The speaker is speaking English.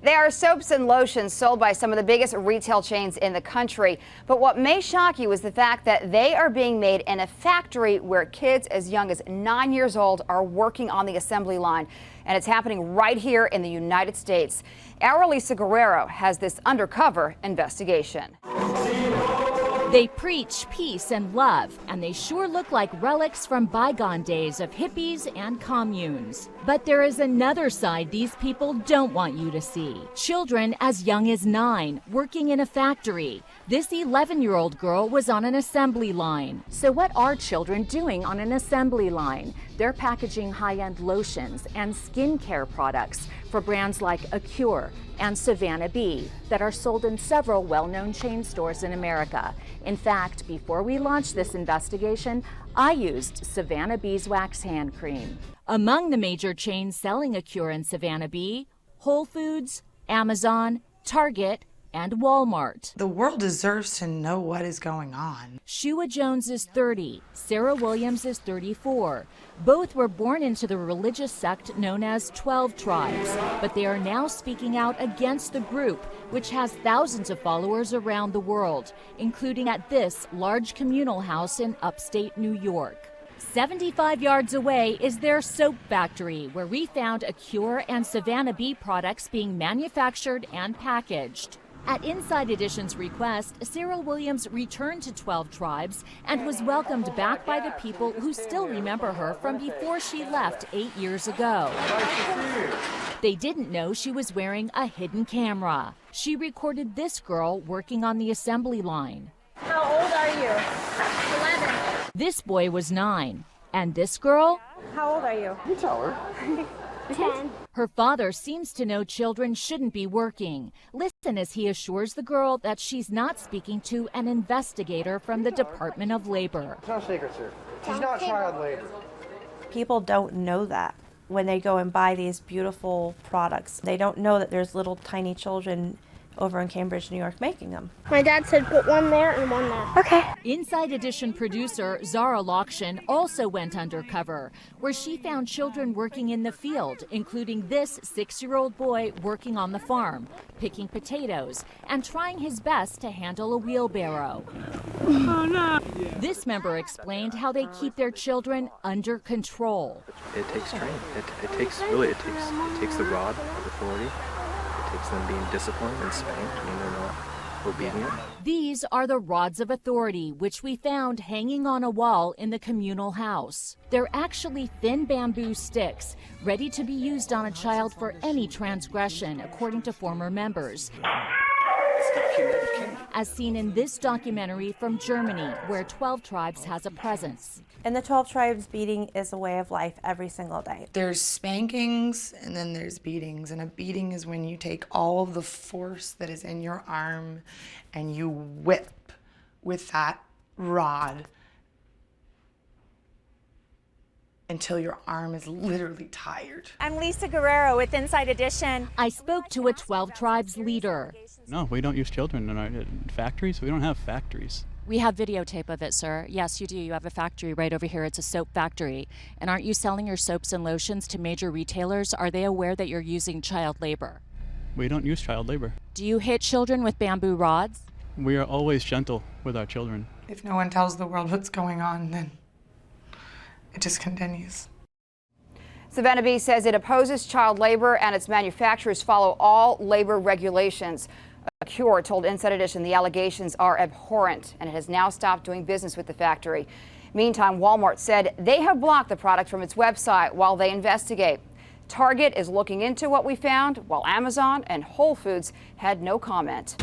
They are soaps and lotions sold by some of the biggest retail chains in the country. But what may shock you is the fact that they are being made in a factory where kids as young as 9 years old are working on the assembly line. And it's happening right here in the United States. Our Lisa Guerrero has this undercover investigation. They preach peace and love, and they sure look like relics from bygone days of hippies and communes. But there is another side these people don't want you to see. Children as young as 9 working in a factory. This 11-year-old girl was on an assembly line. So what are children doing on an assembly line? They're packaging high-end lotions and skincare products for brands like Acure and Savannah Bee that are sold in several well-known chain stores in America. In fact, before we launched this investigation, I used Savannah Bee's wax hand cream. Among the major chains selling Acure and Savannah Bee, Whole Foods, Amazon, Target, and Walmart. The world deserves to know what is going on. Shua Jones is 30, Sarah Williams is 34. Both were born into the religious sect known as 12 Tribes, but they are now speaking out against the group, which has thousands of followers around the world, including at this large communal house in upstate New York. 75 yards away is their soap factory, where we found Acure and Savannah Bee products being manufactured and packaged. At Inside Edition's request, Sarah Williams returned to 12 Tribes and was welcomed back by the people who still remember her from before she left 8 years ago. They didn't know she was wearing a hidden camera. She recorded this girl working on the assembly line. How old are you? 11. This boy was 9. And this girl? How old are you? You tell her. 10. Her father seems to know children shouldn't be working. Listen as he assures the girl that she's not speaking to an investigator from the Department of Labor. It's no secret, sir. She's not child labor. People don't know that when they go and buy these beautiful products. They don't know that there's little tiny children over in Cambridge, New York, making them. My dad said put one there and one there. Okay. Inside Edition producer Zara Lokshin also went undercover, where she found children working in the field, including this 6-year-old boy working on the farm, picking potatoes, and trying his best to handle a wheelbarrow. Oh no. This member explained how they keep their children under control. It takes training. It takes the rod of authority. It takes them being disciplined and spanked when they're not obedient. These are the rods of authority, which we found hanging on a wall in the communal house. They're actually thin bamboo sticks, ready to be used on a child for any transgression, according to former members. As seen in this documentary from Germany, where 12 Tribes has a presence. And the 12 Tribes beating is a way of life every single day. There's spankings and then there's beatings. And a beating is when you take all of the force that is in your arm and you whip with that rod until your arm is literally tired. I'm Lisa Guerrero with Inside Edition. I spoke to a 12 Tribes leader. No, we don't use children in our factories. We don't have factories. We have videotape of it, sir. Yes, you do. You have a factory right over here. It's a soap factory. And aren't you selling your soaps and lotions to major retailers? Are they aware that you're using child labor? We don't use child labor. Do you hit children with bamboo rods? We are always gentle with our children. If no one tells the world what's going on, then it just continues. Savannah Bee says it opposes child labor and its manufacturers follow all labor regulations. Acure told Inside Edition the allegations are abhorrent and it has now stopped doing business with the factory. Meantime, Walmart said they have blocked the product from its website while they investigate. Target is looking into what we found, while Amazon and Whole Foods had no comment.